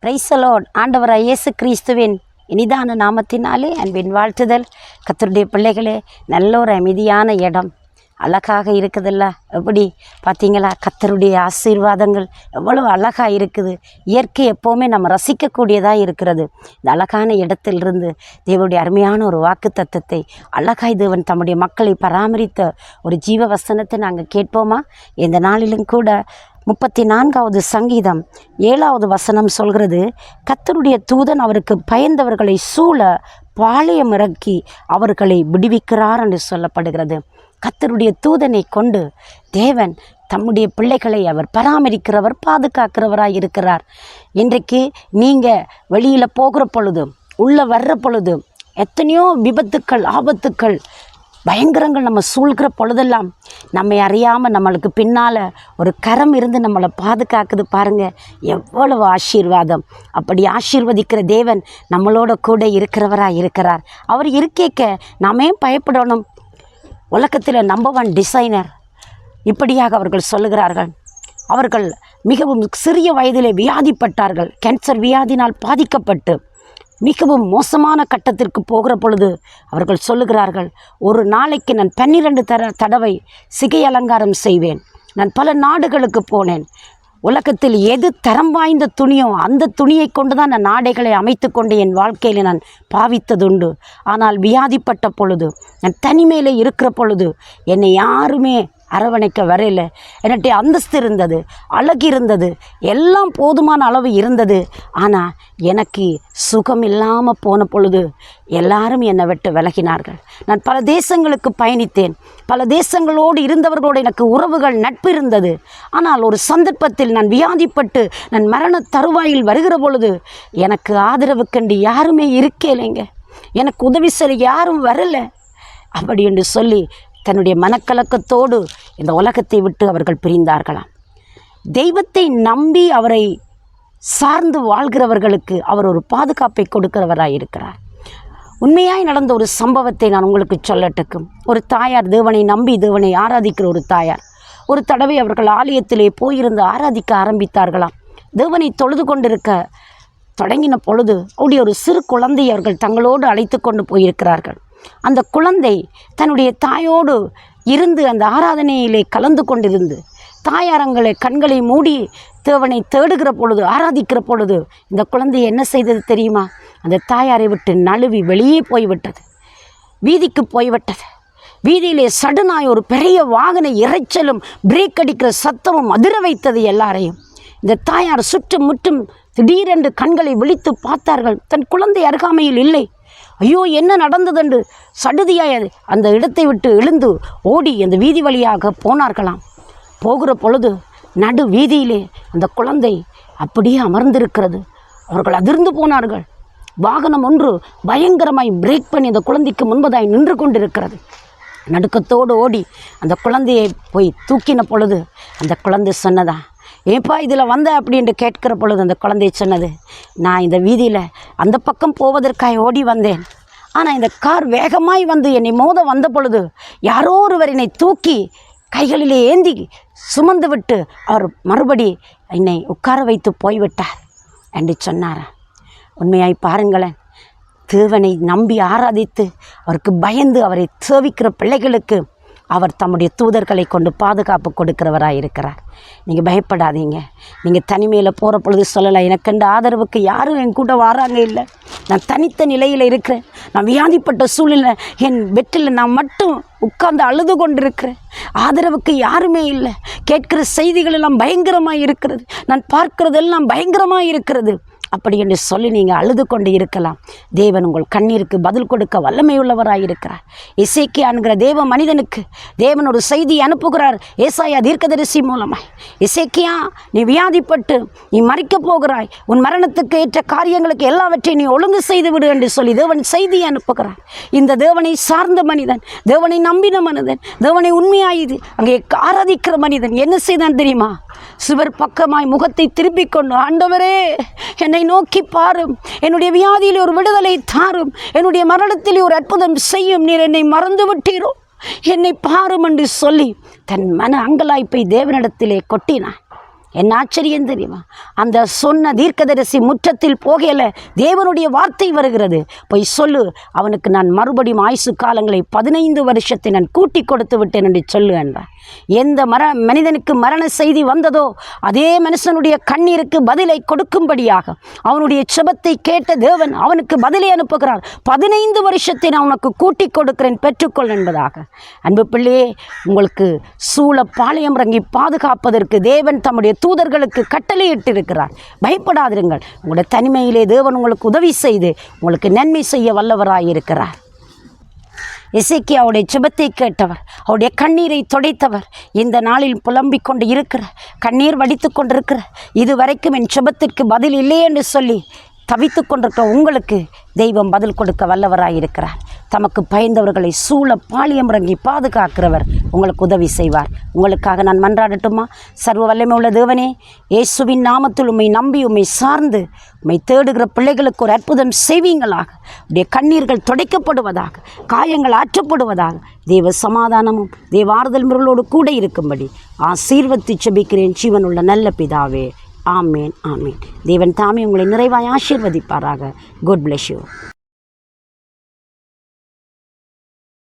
Praise the Lord. ஆண்டவராய் இயேசு கிறிஸ்துவின் இனிதான நாமத்தினாலே அன்பின் வாழ்த்துதல். கர்த்தருடைய பிள்ளைகளே, நல்ல ஒரு அமைதியான இடம் அழகாக இருக்குதுல்ல? எப்படி பார்த்தீங்களா? கர்த்தருடைய ஆசீர்வாதங்கள் எவ்வளவு அழகாக இருக்குது. இயற்கை எப்போவுமே நம்ம ரசிக்கக்கூடியதாக இருக்கிறது. இந்த அழகான இடத்திலிருந்து தேவனுடைய அருமையான ஒரு வாக்கு தத்தத்தை அழகாய் தேவன் தம்முடைய மக்களை பராமரித்த ஒரு ஜீவ வசனத்தை நாங்கள் கேட்போமா? இந்த நாளிலும் கூட 34வது சங்கீதம் 7வது வசனம் சொல்கிறது, கர்த்தருடைய தூதன் அவருக்கு பயந்தவர்களை சூழ பாளையம் இறக்கி அவர்களை விடுவிக்கிறார் என்று சொல்லப்படுகிறது. கர்த்தருடைய தூதனை கொண்டு தேவன் தம்முடைய பிள்ளைகளை அவர் பராமரிக்கிறவர், பாதுகாக்கிறவராக இருக்கிறார். இன்றைக்கு நீங்கள் வெளியில் போகிற பொழுது, உள்ளே வர்ற பொழுது எத்தனையோ விபத்துக்கள், ஆபத்துக்கள், பயங்கரங்கள் நம்ம சூழ்கிற பொழுதெல்லாம் நம்மை அறியாமல் நம்மளுக்கு பின்னால் ஒரு கரம் இருந்து நம்மளை பாதுகாக்குது. பாருங்கள், எவ்வளவு ஆசீர்வாதம்! அப்படி ஆசீர்வதிக்கிற தேவன் நம்மளோட கூட இருக்கிறவராக இருக்கிறார். அவர் இருக்கேக்க நாமே பயப்படணும். உலகத்தில் நம்பர் 1 டிசைனர் இப்படியாக அவர்கள் சொல்லுகிறார்கள். அவர்கள் மிகவும் சிறிய வயதிலே வியாதிப்பட்டார்கள். கேன்சர் வியாதினால் பாதிக்கப்பட்டு மிகவும் மோசமான கட்டத்திற்கு போகிற பொழுது அவர்கள் சொல்லுகிறார்கள், ஒரு நாளைக்கு நான் 12 தடவை சிகை அலங்காரம் செய்வேன். நான் பல நாடுகளுக்கு போனேன். உலகத்தில் எது தரம் வாய்ந்த துணியோ அந்த துணியை கொண்டு தான் நான் ஆடைகளை அமைத்து கொண்டு என் வாழ்க்கையில் நான் பாவித்ததுண்டு. ஆனால் வியாதிப்பட்ட பொழுது, நான் தனிமையில் இருக்கிற பொழுது என்னை யாருமே அரவணைக்க வரையில். என்னுடைய அந்தஸ்து இருந்தது, அழகு இருந்தது, எல்லாம் போதுமான அளவு இருந்தது. ஆனால் எனக்கு சுகம் இல்லாமல் போன பொழுது எல்லாரும் என்னை விட்டு விலகினார்கள். நான் பல தேசங்களுக்கு பயணித்தேன். பல தேசங்களோடு இருந்தவர்களோடு எனக்கு உறவுகள், நட்பு இருந்தது. ஆனால் ஒரு சந்தர்ப்பத்தில் நான் வியாதிப்பட்டு நான் மரண தருவாயில் வருகிற பொழுது எனக்கு ஆதரவு கண்டு யாருமே இருக்கலைங்க. எனக்கு உதவி செய்ய யாரும் வரலை. அப்படி என்று சொல்லி தன்னுடைய மனக்கலக்கத்தோடு இந்த உலகத்தை விட்டு அவர்கள் பிரிந்தார்களாம். தெய்வத்தை நம்பி அவரை சார்ந்து வாழ்கிறவர்களுக்கு அவர் ஒரு பாதுகாப்பை கொடுக்கிறவராக இருக்கிறார். உண்மையாய் நடந்த ஒரு சம்பவத்தை நான் உங்களுக்கு சொல்லட்டுக்கும். ஒரு தாயார், தேவனை நம்பி தேவனை ஆராதிக்கிற ஒரு தாயார், ஒரு தடவை அவர்கள் ஆலயத்திலே போயிருந்து ஆராதிக்க ஆரம்பித்தார்களாம். தேவனை தொழுது கொண்டிருக்க தொடங்கின பொழுது அவருடைய ஒரு சிறு குழந்தையை அவர்கள் தங்களோடு அழைத்து கொண்டு போயிருக்கிறார்கள். அந்த குழந்தை தன்னுடைய தாயோடு இருந்து அந்த ஆராதனையிலே கலந்து கொண்டிருந்து தாயாரங்களை கண்களை மூடி தேவனை தேடுகிற பொழுது, ஆராதிக்கிற பொழுது இந்த குழந்தை என்ன செய்தது தெரியுமா? அந்த தாயாரை விட்டு நழுவி வெளியே போய்விட்டது, வீதிக்கு போய்விட்டது. வீதியிலே சடனாய் ஒரு பெரிய வாகன இரைச்சலும் பிரேக் அடிக்கிற சத்தமும் அதிர வைத்தது எல்லாரையும். இந்த தாயார் சுற்றும் முற்றும் திடீரென்று கண்களை விழித்து பார்த்தார்கள். தன் குழந்தை அருகாமையில் இல்லை. ஐயோ, என்ன நடந்ததென்று சடுதியாய் அந்த இடத்தை விட்டு எழுந்து ஓடி அந்த வீதி வழியாக போனார்களாம். போகிற பொழுது நடு வீதியிலே அந்த குழந்தை அப்படியே அமர்ந்திருக்கிறது. அவர்கள் அதிர்ந்து போனார்கள். வாகனம் ஒன்று பயங்கரமாய் பிரேக் பண்ணி அந்த குழந்தைக்கு முன்பதாய் நின்று கொண்டிருக்கிறது. நடுக்கத்தோடு ஓடி அந்த குழந்தையை போய் தூக்கின பொழுது அந்த குழந்தை சொன்னதா, ஏப்பா இதில் வந்த அப்படின்ட்டு கேட்கிற பொழுது அந்த குழந்தை சொன்னது, நான் இந்த வீதியில் அந்த பக்கம் போவதற்காக ஓடி வந்தேன். ஆனால் இந்த கார் வேகமாய் வந்து என்னை மோத வந்த பொழுது யாரோ ஒருவர் என்னை தூக்கி கைகளிலே ஏந்தி சுமந்து விட்டு அவர் மறுபடி என்னை உட்கார வைத்து போய்விட்டார் என்று சொன்னார். உண்மையாய் பாருங்களேன், தேவனை நம்பி ஆராதித்து அவருக்கு பயந்து அவரை சேவிக்கிற பிள்ளைகளுக்கு அவர் தம்முடைய தூதர்களை கொண்டு பாதுகாப்பு கொடுக்கிறவராக இருக்கிறார். நீங்கள் பயப்படாதீங்க. நீங்கள் தனிமையில் போகிற பொழுது சொல்லலாம், எனக்கெண்டு ஆதரவுக்கு யாரும் என் கூட வராங்க இல்லை, நான் தனித்த நிலையில் இருக்கிறேன், நான் வியாதிப்பட்ட சூழ்நிலை, என் பெட்டில் நான் மட்டும் உட்கார்ந்து அழுது கொண்டிருக்கிறேன், ஆதரவுக்கு யாருமே இல்லை, கேட்கிற செய்திகள் எல்லாம் பயங்கரமாக இருக்கிறது, நான் பார்க்கிறதெல்லாம் பயங்கரமாக இருக்கிறது அப்படி என்று சொல்லி நீங்கள் அழுது கொண்டு இருக்கலாம். தேவன் உங்கள் கண்ணீருக்கு பதில் கொடுக்க வல்லமையுள்ளவராக இருக்கிறார். எசேக்கியான்கிற தேவ மனிதனுக்கு தேவன் ஒரு செய்தி அனுப்புகிறார், ஏசாயா தீர்க்கதரிசி மூலமாய். எசேக்கியா, நீ வியாதிப்பட்டு நீ மரிக்கப் போகிறாய், உன் மரணத்துக்கு ஏற்ற காரியங்களுக்கு எல்லாவற்றையும் நீ ஒழுங்கு செய்து விடு என்று சொல்லி தேவன் செய்தி அனுப்புகிறார். இந்த தேவனை சார்ந்த மனிதன், தேவனை நம்பின மனிதன், தேவனை உண்மையாயுது அங்கே ஆராதிக்கிற மனிதன் என்ன செய்தான் தெரியுமா? சுவர் பக்கமாய் முகத்தை திருப்பிக் கொண்டு, ஆண்டவரே என்னை நோக்கி பாரும், என்னுடைய வியாதியில் ஒரு விடுதலை தாரும், என்னுடைய மரணத்தில் ஒரு அற்புதம் செய்யும், நீர் என்னை மறந்து விட்டீரோ, என்னை பாரும் என்று சொல்லி தன் மன அங்கலாய்ப்பை தேவனிடத்திலே கொட்டினான். என்ன ஆச்சரியம் தெரியுமா? அந்த சொன்ன தீர்க்கதரிசி முற்றத்தில் போகல தேவனுடைய வார்த்தை வருகிறது, போய் சொல்லு, அவனுக்கு நான் மறுபடியும் ஆயுசு காலங்களை 15 வருஷத்தை நான் கூட்டி கொடுத்து விட்டேன் என்று சொல்லு என்றார். எந்த மனிதனுக்கு மரண செய்தி வந்ததோ அதே மனுஷனுடைய கண்ணீருக்கு பதிலை கொடுக்கும்படியாக அவனுடைய செபத்தை கேட்ட தேவன் அவனுக்கு பதிலை அனுப்புகிறார். 15 வருஷத்தை நான் உனக்கு கூட்டி கொடுக்கிறேன், பெற்றுக்கொள் என்பதாக. அன்பு பிள்ளையே, உங்களுக்கு சூழ பாளையம் இறங்கி பாதுகாப்பதற்கு தேவன் தம்முடைய தூதர்களுக்கு கட்டளையிட்டு இருக்கிறார். பயப்படாதிருங்கள். உங்களுடைய தனிமையிலே தேவன் உங்களுக்கு உதவி செய்து உங்களுக்கு நன்மை செய்ய வல்லவராயிருக்கிறார். எசேக்கியாவுடைய ஜெபத்தை கேட்டவர், அவருடைய கண்ணீரை துடைத்தவர், இந்த நாளில் புலம்பிக் கொண்டு இருக்கிற, கண்ணீர் வடித்து கொண்டிருக்கிற, இதுவரைக்கும் என் ஜெபத்திற்கு பதில் இல்லை என்று சொல்லி தவித்து கொண்டிருக்கிற உங்களுக்கு தெய்வம் பதில் கொடுக்க வல்லவராயிருக்கிறார். தமக்கு பயந்தவர்களை சூழ பாளையம் இறங்கி பாதுகாக்கிறவர் உங்களுக்கு உதவி செய்வார். உங்களுக்காக நான் மன்றாடட்டுமா? சர்வ வல்லமை உள்ள தேவனே, இயேசுவின் நாமத்தில் உம்மை நம்பி உம்மை சார்ந்து உம்மை தேடுகிற பிள்ளைகளுக்கு ஒரு அற்புதம் செய்வீங்களாக. உடைய கண்ணீர்கள் துடைக்கப்படுவதாக, காயங்கள் ஆற்றப்படுவதாக, தேவ சமாதானமும் தேவ ஆறுதல் கூட இருக்கும்படி ஆசீர்வதித்து ஜெபிக்கிறேன் ஜீவனுள்ள நல்ல பிதாவே. ஆமேன், ஆமேன். தேவன் தாமே உங்களை நிறைவாய் ஆசீர்வதிப்பாராக. God bless you.